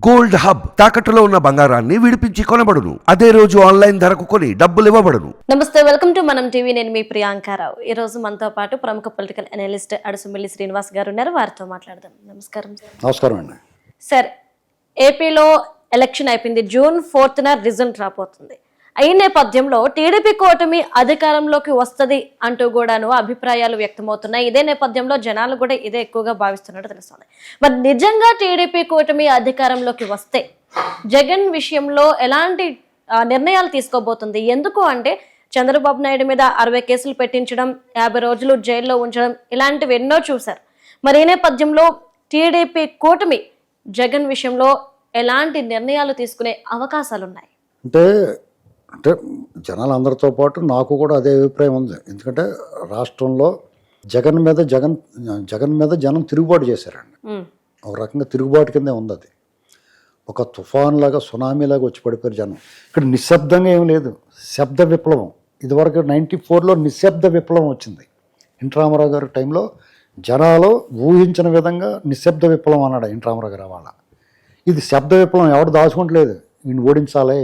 Gold hub తాకట్టులో ఉన్న బంగారాన్ని విడిపించి కొనబడును. అదే రోజు ఆన్లైన్ ధరకు కొని డబ్బులు ఇవ్వబడును. నమస్తే, వెల్కమ్ టు మనం టీవీ. నేను మీ ప్రియాంకారావు. ఈ రోజు మనతో పాటు ప్రముఖ పొలిటికల్ అనలిస్ట్ అడుసుమిల్లి శ్రీనివాస్ గారు ఉన్నారు. వారితో మాట్లాడదాం. నమస్కారం సార్. నమస్కారం అండి. సార్, ఏపీలో ఎలక్షన్ అయిపోయింది. జూన్ 4న రిజల్ట్ రాబోతుంది. ఈ నేపథ్యంలో టీడీపీ కూటమి అధికారంలోకి వస్తుంది అంటూ కూడాను అభిప్రాయాలు వ్యక్తమవుతున్నాయి. ఇదే నేపథ్యంలో జనాలు కూడా ఇదే ఎక్కువగా భావిస్తున్నట్టు తెలుస్తుంది. మరి నిజంగా టీడీపీ కూటమి అధికారంలోకి వస్తే జగన్ విషయంలో ఎలాంటి నిర్ణయాలు తీసుకోబోతుంది? ఎందుకు అంటే చంద్రబాబు నాయుడు మీద 60 కేసులు పెట్టించడం, 50 రోజులు జైల్లో ఉంచడం, ఇలాంటివి ఎన్నో చూశారు. మరి ఈ నేపథ్యంలో టీడీపీ కూటమి జగన్ విషయంలో ఎలాంటి నిర్ణయాలు తీసుకునే అవకాశాలున్నాయి? అంటే జనాలందరితో పాటు నాకు కూడా అదే అభిప్రాయం ఉంది. ఎందుకంటే రాష్ట్రంలో జగన్ మీద జనం తిరుగుబాటు చేశారండి. ఒక రకంగా తిరుగుబాటు కిందే ఉంది. అది ఒక తుఫాన్ లాగా, సునామీ లాగా వచ్చి పడిపోయారు జనం. ఇక్కడ నిశ్శబ్దంగా ఏం లేదు, శబ్ద విప్లవం. ఇదివరకు 94లో నిశ్శబ్ద విప్లవం వచ్చింది. ఎన్టీ రామారావు గారి టైంలో జనాలు ఊహించిన విధంగా నిశ్శబ్ద విప్లవం అన్నాడు ఎన్టీ రామారావు గారు. వాళ్ళ ఇది శబ్ద విప్లవం, ఎవడు దాచుకుంటలేదు, ఈయన ఓడించాలే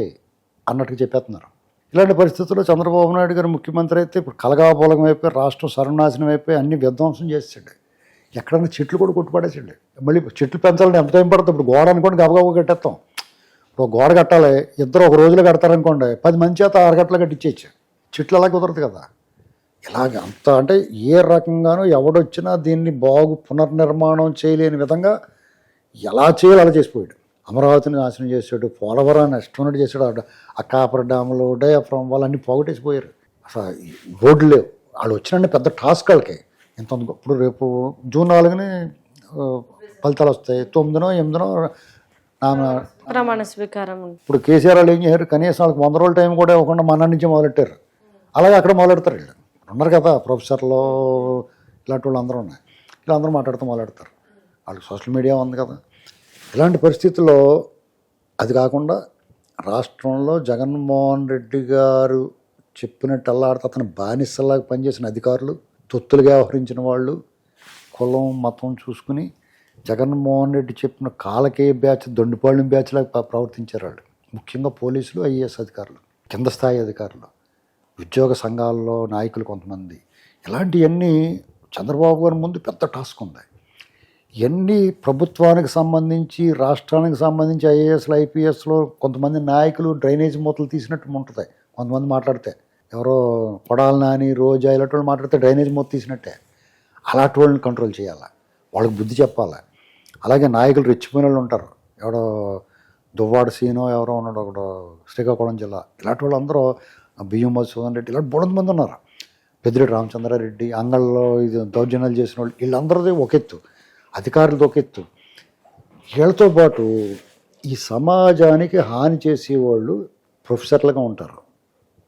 అన్నట్టుగా చెప్పేస్తున్నారు. ఇలాంటి పరిస్థితుల్లో చంద్రబాబు నాయుడు గారు ముఖ్యమంత్రి అయితే ఇప్పుడు కలగాపోలకం అయిపోయి, రాష్ట్రం సర్వనాశనం అయిపోయి, అన్ని విధ్వంసం చేసాడు. ఎక్కడైనా చెట్లు కూడా కొట్టుపడేసాడు. మళ్ళీ చెట్లు పెంచాలని ఎంత టైం పడుతుంది? ఇప్పుడు గోడ అనుకోండి, గబగబా కట్టేస్తాం. ఇప్పుడు గోడ కట్టాలి, ఇద్దరు ఒక రోజులో కడతారనుకోండి, 10 మంది చేత 6 గంటలు కట్టించేయచ్చు. చెట్లు అలా కుదరదు కదా. ఇలాగ అంత అంటే ఏ రకంగానూ ఎవడొచ్చినా దీన్ని పునర్నిర్మాణం చేయలేని విధంగా ఎలా చేయాలో అలా చేసిపోయాడు. అమరావతిని నాశనం చేసాడు, పోలవరాన్ని ఇష్టం చేశాడు, ఆ కాపర్ డ్యాములు, డయాఫ్రామ్ వాళ్ళన్నీ పోగొట్టేసిపోయారు. అసలు రోడ్లు లేవు. వాళ్ళు వచ్చినండి పెద్ద టాస్క్ వాళ్ళకి. ఎంత ఇప్పుడు రేపు జూన్ 4ని ఫలితాలు వస్తాయి, 9నో 8నో ప్రమాణ స్వీకారం. ఇప్పుడు కేసీఆర్ వాళ్ళు ఏం చేశారు? కనీసం వాళ్ళకి 100 రోజుల టైం కూడా ఇవ్వకుండా మన నుంచి మొదలెట్టారు. అలాగే అక్కడ మొదలెడతారు. వీళ్ళు ఉన్నారు కదా, ప్రొఫెసర్లు ఇలాంటి వాళ్ళు అందరూ ఉన్నాయి. ఇలా అందరూ మాట్లాడుతూ మొదలెడతారు. వాళ్ళకి సోషల్ మీడియా ఉంది కదా. ఇలాంటి పరిస్థితుల్లో అది కాకుండా రాష్ట్రంలో జగన్మోహన్ రెడ్డి గారు చెప్పినట్టు అల్లాడితే అతను బానిసలాగా పనిచేసిన అధికారులు, తొత్తులుగా వ్యవహరించిన వాళ్ళు, కులం మతం చూసుకుని జగన్మోహన్ రెడ్డి చెప్పిన కాలకేయ బ్యాచ్, దొండిపాళెం బ్యాచ్ లాగా ప్రవర్తించారు వాళ్ళు. ముఖ్యంగా పోలీసులు, ఐఏఎస్ అధికారులు, కింద స్థాయి అధికారులు, ఉద్యోగ సంఘాల్లో నాయకులు కొంతమంది. ఇలాంటివన్నీ చంద్రబాబు గారి ముందు పెద్ద టాస్క్ ఉంది. ఇవన్నీ ప్రభుత్వానికి సంబంధించి, రాష్ట్రానికి సంబంధించి ఐఏఎస్లు, ఐపీఎస్లో కొంతమంది నాయకులు డ్రైనేజ్ మూతలు తీసినట్టు ఉంటుంది. కొంతమంది మాట్లాడితే ఎవరో కొడాలి నాని, రోజా ఇలాంటి వాళ్ళు మాట్లాడితే డ్రైనేజ్ మూత తీసినట్టే. అలాంటి వాళ్ళని కంట్రోల్ చేయాలి, వాళ్ళకి బుద్ధి చెప్పాలి. అలాగే నాయకులు రెచ్చిపోయిన వాళ్ళు ఉంటారు. ఎవడో దువ్వాడ సీనో ఎవరో ఉన్నాడు, ఒకడు శ్రీకాకుళం జిల్లా. ఇలాంటి వాళ్ళు అందరూ, బియ్యం మధుసూదన్ రెడ్డి, ఇలాంటి బోలెడు మంది ఉన్నారు. పెద్దిరెడ్డి రామచంద్రారెడ్డి, అంగళ్ళలో ఇది దౌర్జన్యాలు చేసిన వాళ్ళు, వీళ్ళందరిది ఒక ఎత్తు, అధికారులతో ఒక ఎత్తు. వీళ్ళతో పాటు ఈ సమాజానికి హాని చేసేవాళ్ళు ప్రొఫెసర్లుగా ఉంటారు.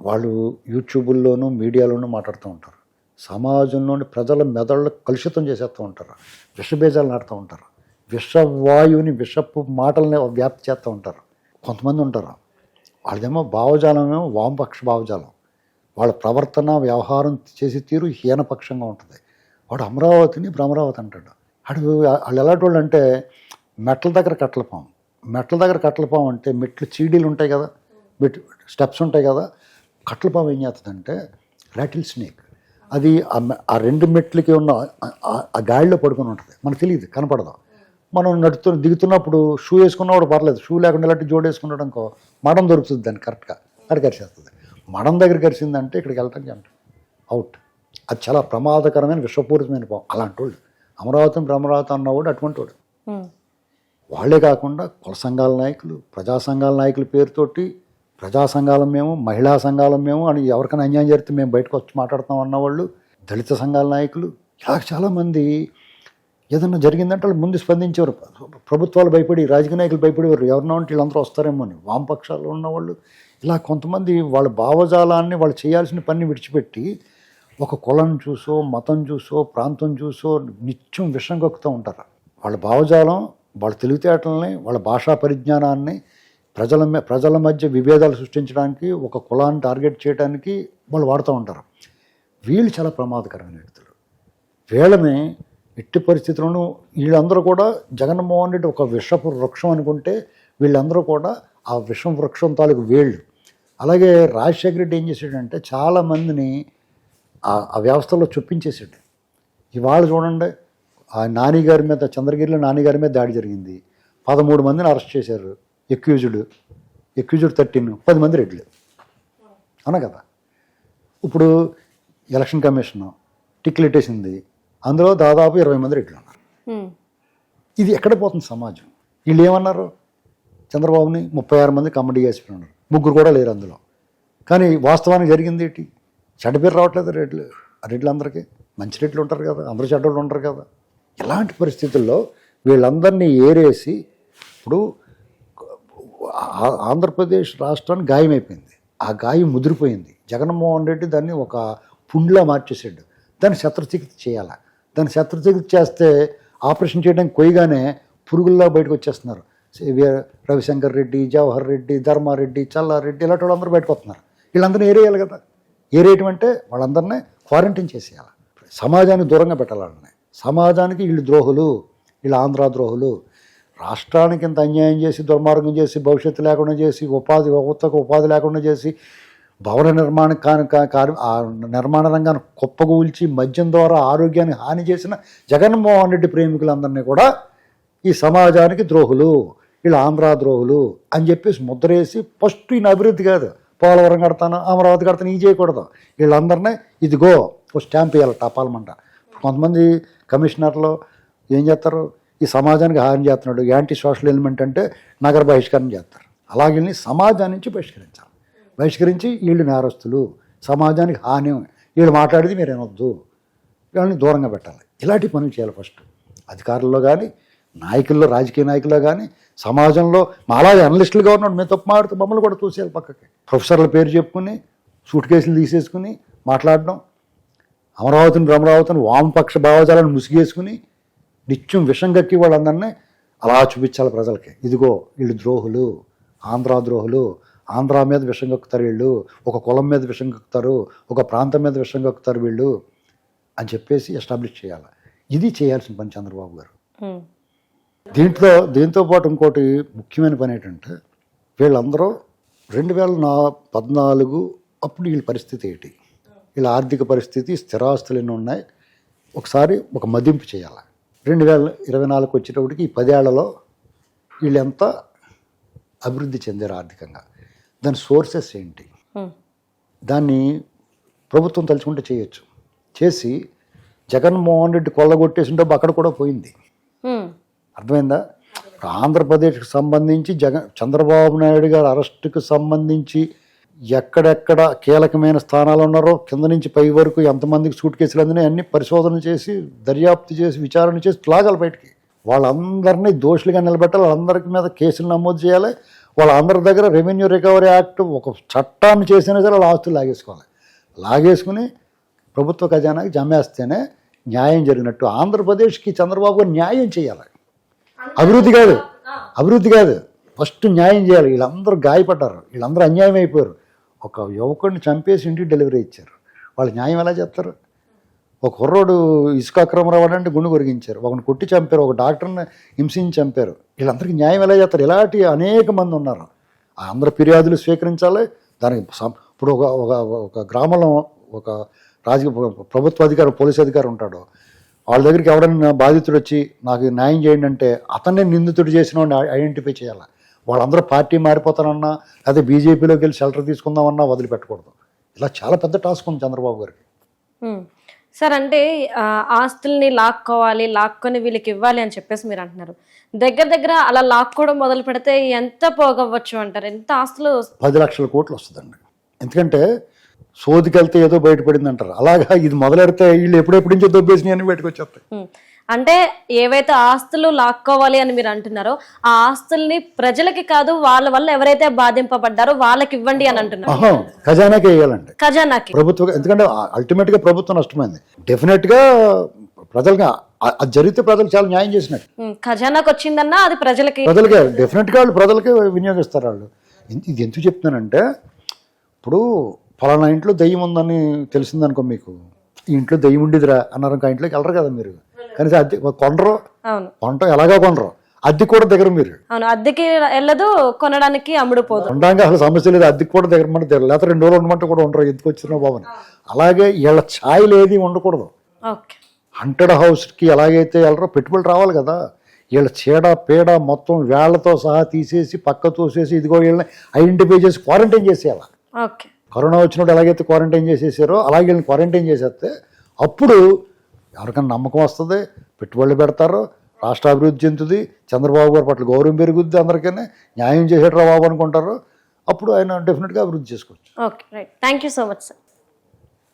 వాళ్ళు యూట్యూబుల్లోనూ మీడియాలోనూ మాట్లాడుతూ ఉంటారు. సమాజంలోని ప్రజల మెదళ్ళు కలుషితం చేసేస్తూ ఉంటారు. విషబీజాలు నాటుతూ ఉంటారు. విషవాయువుని, విషపు మాటలని వ్యాప్తి చేస్తూ ఉంటారు. కొంతమంది ఉంటారు, వాళ్ళదేమో భావజాలమేమో వామపక్ష భావజాలం. వాళ్ళ ప్రవర్తన, వ్యవహారం చేసే తీరు హీనపక్షంగా ఉంటుంది. వాడు అమరావతిని భ్రమరావతి అంటాడు. వాళ్ళు ఎలాంటి వాళ్ళు అంటే మెట్ల దగ్గర కట్టలపాము అంటే మెట్లు చీడీలు ఉంటాయి కదా, స్టెప్స్ ఉంటాయి కదా. కట్టలపాము ఏం చేస్తుందంటే రాటిల్ స్నేక్. అది ఆ 2 మెట్లకి ఉన్న ఆ గాడిలో పడుకొని ఉంటుంది. మనకు తెలియదు, కనపడదు. మనం దిగుతున్నప్పుడు షూ వేసుకున్నవాడు పర్లేదు, షూ లేకుండా ఇలాంటి జోడు వేసుకున్నాడు అనుకో, మడం దొరుకుతుంది దాన్ని కరెక్ట్గా, అది కరిచేస్తుంది. మడం దగ్గర కరిచిందంటే ఇక్కడికి వెళ్ళటానికి అంటే అవుట్. అది చాలా ప్రమాదకరమైన, విషపూరితమైన పాము. అలాంటి వాళ్ళు అమరావతిని భ్రమరావతి అన్నవాడు అటువంటి వాడు. వాళ్ళే కాకుండా కుల సంఘాల నాయకులు, ప్రజా సంఘాల నాయకుల పేరుతోటి ప్రజా సంఘాలం మేము, మహిళా సంఘాలం మేము అని ఎవరికైనా అన్యాయం జరిగితే మేము బయటకు వచ్చి మాట్లాడుతాం అన్నవాళ్ళు, దళిత సంఘాల నాయకులు, ఇలా చాలామంది ఏదన్నా జరిగిందంటే వాళ్ళు ముందు స్పందించేవారు. ప్రభుత్వాలు భయపడి, రాజకీయ నాయకులు భయపడేవారు. ఎవరినా ఉంటే వీళ్ళందరూ వస్తారేమో అని. వామపక్షాల్లో ఉన్నవాళ్ళు ఇలా కొంతమంది వాళ్ళ భావజాలాన్ని, వాళ్ళు చేయాల్సిన పని విడిచిపెట్టి ఒక కులం చూసో, మతం చూసో, ప్రాంతం చూసో నిత్యం విషం కక్కుతూ ఉంటారు. వాళ్ళ భావజాలం, వాళ్ళ తెలివితేటలని, వాళ్ళ భాషా పరిజ్ఞానాన్ని ప్రజల మధ్య విభేదాలు సృష్టించడానికి, ఒక కులాన్ని టార్గెట్ చేయడానికి వాళ్ళు వాడుతూ ఉంటారు. వీళ్ళు చాలా ప్రమాదకరమైన వ్యక్తులు. వీళ్ళని ఎట్టి పరిస్థితుల్లోనూ వీళ్ళందరూ కూడా జగన్మోహన్ రెడ్డి ఒక విషపు వృక్షం అనుకుంటే వీళ్ళందరూ కూడా ఆ విషం వృక్షం తాలూకు వేళ్ళు. అలాగే రాజశేఖర రెడ్డి ఏం చేశాడంటే చాలామందిని ఆ వ్యవస్థలో చొప్పించేసాడు. ఇవాళ చూడండి, ఆ నాని గారి మీద, చంద్రగిరిలో నాని గారి మీద దాడి జరిగింది. 13 మందిని అరెస్ట్ చేశారు. ఎక్యూజ్డ్ 13, 10 మంది రెడ్లు అవునా కదా. ఇప్పుడు ఎలక్షన్ కమిషన్ టిక్లెట్టేసింది, అందులో దాదాపు 20 మంది రెడ్లు ఉన్నారు. ఇది ఎక్కడ పోతుంది సమాజం? వీళ్ళు ఏమన్నారు, చంద్రబాబుని 36 మంది కమిటీ చేసి ఉన్నారు, 3 కూడా లేరు అందులో. కానీ వాస్తవానికి జరిగింది ఏంటి? చెడ్డ పేరు రావట్లేదు రెడ్లు. ఆ రెడ్లందరికీ మంచి రెడ్లు ఉంటారు కదా, అందరూ చెడ్డలు ఉంటారు కదా. ఇలాంటి పరిస్థితుల్లో వీళ్ళందరినీ ఏరేసి ఇప్పుడు ఆంధ్రప్రదేశ్ రాష్ట్రానికి గాయమైపోయింది. ఆ గాయం ముదిరిపోయింది. జగన్మోహన్ రెడ్డి దాన్ని ఒక పుండ్లా మార్చేసాడు. దాన్ని శస్త్రచికిత్స చేయాలి. దాన్ని శస్త్రచికిత్స చేస్తే ఆపరేషన్ చేయడానికి కొయ్యగానే పురుగుల్లా బయటకు వచ్చేస్తున్నారు. రవిశంకర్ రెడ్డి, జవహర్ రెడ్డి, ధర్మారెడ్డి, చల్లారెడ్డి ఇలాంటి వాళ్ళందరూ బయటకు వస్తున్నారు. వీళ్ళందరినీ ఏరేయాలి కదా. ఏరేయటం అంటే వాళ్ళందరినీ క్వారంటైన్ చేసేయాలి, సమాజానికి దూరంగా పెట్టాలని. సమాజానికి వీళ్ళు ద్రోహులు, వీళ్ళు ఆంధ్ర ద్రోహులు. రాష్ట్రానికి ఇంత అన్యాయం చేసి, దుర్మార్గం చేసి, భవిష్యత్తు లేకుండా చేసి, యువతకు ఉపాధి లేకుండా చేసి, భవన నిర్మాణ రంగాన్ని కుప్పగూల్చి, మద్యం ద్వారా ఆరోగ్యాన్ని హాని చేసిన జగన్మోహన్ రెడ్డి ప్రేమికులందరినీ కూడా ఈ సమాజానికి ద్రోహులు, వీళ్ళు ఆంధ్ర ద్రోహులు అని చెప్పేసి ముద్రేసి ఫస్ట్ ఈయన అభివృద్ధి కాదు, పోలవరం కడతాను, అమరావతి కడతాను, ఈ చేయకూడదు. వీళ్ళందరినీ ఇదిగో ఒక స్టాంప్ వేయాలి టపాలమంట. కొంతమంది కమిషనర్లు ఏం చేస్తారు, ఈ సమాజానికి హాని చేస్తున్నాడు, యాంటీ సోషల్ ఎలిమెంట్ అంటే నగర బహిష్కరణ చేస్తారు. అలాగే సమాజం నుంచి బహిష్కరించాలి. బహిష్కరించి వీళ్ళు నేరస్తులు, సమాజానికి హాని, వీళ్ళు మాట్లాడేది మీరు వినొద్దు, వీళ్ళని దూరంగా పెట్టాలి. ఇలాంటి పనులు చేయాలి ఫస్ట్. అధికారుల్లో కానీ, నాయకుల్లో, రాజకీయ నాయకుల్లో కానీ, సమాజంలో మాలాగే అనలిస్టులుగా ఉన్నాడు, మేము తప్పు మాట్లాడుతూ మమ్మల్ని కూడా చూసేయాలి పక్కకి. ప్రొఫెసర్ల పేరు చెప్పుకుని సూట్ కేసులు తీసేసుకుని మాట్లాడడం, అమరావతిని వామపక్ష భావజాలను ముసిగేసుకుని నిత్యం విషం కక్కి వాళ్ళందరినీ అలా చూపించాలి ప్రజలకి. ఇదిగో వీళ్ళు ద్రోహులు, ఆంధ్ర ద్రోహులు, ఆంధ్ర మీద విషం కక్కుతారు వీళ్ళు, ఒక కులం మీద విషం కక్కుతారు, ఒక ప్రాంతం మీద విషం కక్కుతారు వీళ్ళు అని చెప్పేసి ఎస్టాబ్లిష్ చేయాలి. ఇది చేయాల్సిన పని చంద్రబాబు గారు. దీంతో పాటు ఇంకోటి ముఖ్యమైన పని ఏంటంటే, వీళ్ళందరూ 2014 అప్పుడు వీళ్ళ పరిస్థితి ఏంటి, వీళ్ళ ఆర్థిక పరిస్థితి, స్థిరాస్తులు ఎన్ని ఉన్నాయి, ఒకసారి ఒక మదింపు చేయాలి. 2024 వచ్చేటప్పటికి ఈ 10 ఏళ్లలో వీళ్ళు ఎంత అభివృద్ధి చెందారు ఆర్థికంగా, దాని సోర్సెస్ ఏంటి, దాన్ని ప్రభుత్వం తలుచుకుంటే చేయొచ్చు. చేసి జగన్మోహన్ రెడ్డి కొల్లగొట్టేసిన డబ్బు అక్కడ కూడా పోయింది. అర్థమైందా? ఆంధ్రప్రదేశ్కి సంబంధించి చంద్రబాబు నాయుడు గారి అరెస్టుకు సంబంధించి ఎక్కడెక్కడ కీలకమైన స్థానాలు ఉన్నారో కింద నుంచి పై వరకు ఎంతమందికి సూట్ కేసులు అందినాయి అన్ని పరిశోధన చేసి, దర్యాప్తు చేసి, విచారణ చేసి లాగాలి బయటికి. వాళ్ళందరినీ దోషులుగా నిలబెట్టాలి, వాళ్ళందరి మీద కేసులు నమోదు చేయాలి. వాళ్ళందరి దగ్గర రెవెన్యూ రికవరీ యాక్ట్ ఒక చట్టాన్ని చేసినా సరే వాళ్ళ ఆస్తులు లాగేసుకోవాలి. లాగేసుకుని ప్రభుత్వ ఖజానాకి జమేస్తేనే న్యాయం జరిగినట్టు. ఆంధ్రప్రదేశ్కి చంద్రబాబు గారు న్యాయం చేయాలి, అభివృద్ధి కాదు, ఫస్ట్ న్యాయం చేయాలి. వీళ్ళందరూ గాయపడ్డారు, వీళ్ళందరూ అన్యాయం అయిపోయారు. ఒక యువకుడిని చంపేసి ఇంటికి డెలివరీ ఇచ్చారు, వాళ్ళు న్యాయం ఎలా చేస్తారు? ఒక కుర్రోడు ఇసుక అక్రమరావు అంటే గుండు కొరిగించారు, ఒకరిని కొట్టి చంపారు, ఒక డాక్టర్ని హింసించి చంపారు. వీళ్ళందరికీ న్యాయం ఎలా చేస్తారు? ఇలాంటి అనేక మంది ఉన్నారు. అందరూ ఫిర్యాదులు స్వీకరించాలి. దానికి ఇప్పుడు ఒక గ్రామంలో ఒక ప్రభుత్వ అధికారి, పోలీసు అధికారి ఉంటాడు, వాళ్ళ దగ్గరికి ఎవరైనా బాధితుడు వచ్చి నాకు న్యాయం చేయండి అంటే అతన్నే నిందితుడు చేసిన వాడిని ఐడెంటిఫై చేయాలి. వాళ్ళందరూ పార్టీ మారిపోతానన్నా, అదే బీజేపీలోకి వెళ్ళి షెల్టర్ తీసుకుందామన్నా వదిలిపెట్టకూడదు. ఇలా చాలా పెద్ద టాస్క్ ఉంది చంద్రబాబు గారికి. సార్, అంటే ఆస్తుల్ని లాక్కొని వీళ్ళకి ఇవ్వాలి అని చెప్పేసి మీరు అంటున్నారు. దగ్గర అలా లాక్కోవడం మొదలు పెడితే ఎంత పోగవచ్చు అంటారు? ఎంత ఆస్తులు? 10 లక్షల కోట్లు వస్తుందండి. ఎందుకంటే సోదికెళ్తే ఏదో బయటపడింది అంటారు, అలాగా ఇది మొదలెడితే వీళ్ళు ఎప్పుడెప్పుడు నుంచో దొబ్బేసినాయి అని బయటకు వచ్చేస్తాయి. అంటే ఏవైతే ఆస్తులు లాక్కోవాలి అని మీరు అంటున్నారో ఆ ఆస్తుల్ని ప్రజలకి కాదు, వాళ్ళ వల్ల ఎవరైతే బాధింపబడ్డారో వాళ్ళకి ఇవ్వండి అని అంటున్నారు. ఖజానాకే వేయాలండి, ఖజానాకి, ప్రభుత్వం. ఎందుకంటే అల్టిమేట్ గా ప్రభుత్వం నష్టమైంది. డెఫినెట్ గా ప్రజలుగా అది జరిగితే ప్రజలు చాలా న్యాయం చేసినట్టు. ఖజానాకి వచ్చిందన్నా అది ప్రజలకే డెఫినెట్ గా వాళ్ళు ప్రజలకే వినియోగిస్తారు. వాళ్ళు ఇది ఎందుకు చెప్తున్నానంటే, ఇప్పుడు ఫలానా ఇంట్లో దయ్యం ఉందని తెలిసిందనుకో, మీకు ఈ ఇంట్లో దయ్యం ఉండేదిరా అన్నారు, ఇంకా ఇంట్లోకి వెళ్ళరు కదా మీరు. కనీసం అద్దె కొనరు, అవును కొనటం ఎలాగో కొనరు, అద్దె కూడా దగ్గర మీరు అవును, అద్దెకి వెళ్ళదు, కొనడానికి అమ్ముడుపోదు. ఉండడానికి అసలు సమస్య లేదు, అద్దెకి కూడా దగ్గర మన దగ్గర, లేకపోతే 2 రోజులు ఉండమంటే కూడా ఉండరు, ఎందుకు వచ్చినా బాబుని. అలాగే వీళ్ళ ఛాయలు ఏది ఉండకూడదు. ఓకే హంటెడ్ హౌస్కి ఎలాగైతే వెళ్ళరో పెట్టుబడులు రావాలి కదా, వీళ్ళ చీడ పీడ మొత్తం వేళ్లతో సహా తీసేసి పక్క తోసేసి ఇదిగో వీళ్ళని ఐడెంటిఫై చేసి క్వారంటైన్ చేసేయాలి. ఓకే కరోనా వచ్చినప్పుడు ఎలాగైతే క్వారంటైన్ చేసేసారో అలాగే వీళ్ళని క్వారంటైన్ చేసేస్తే అప్పుడు ఎవరికైనా నమ్మకం వస్తుంది, పెట్టుబడులు పెడతారు, రాష్ట్ర అభివృద్ధి చెందుతుంది, చంద్రబాబు గారి పట్ల గౌరవం పెరుగుద్ది, అందరికైనా న్యాయం చేసేట్రా బాబు అనుకుంటారు, అప్పుడు ఆయన డెఫినెట్గా అభివృద్ధి చేసుకోవచ్చు. Okay right, thank you so much sir.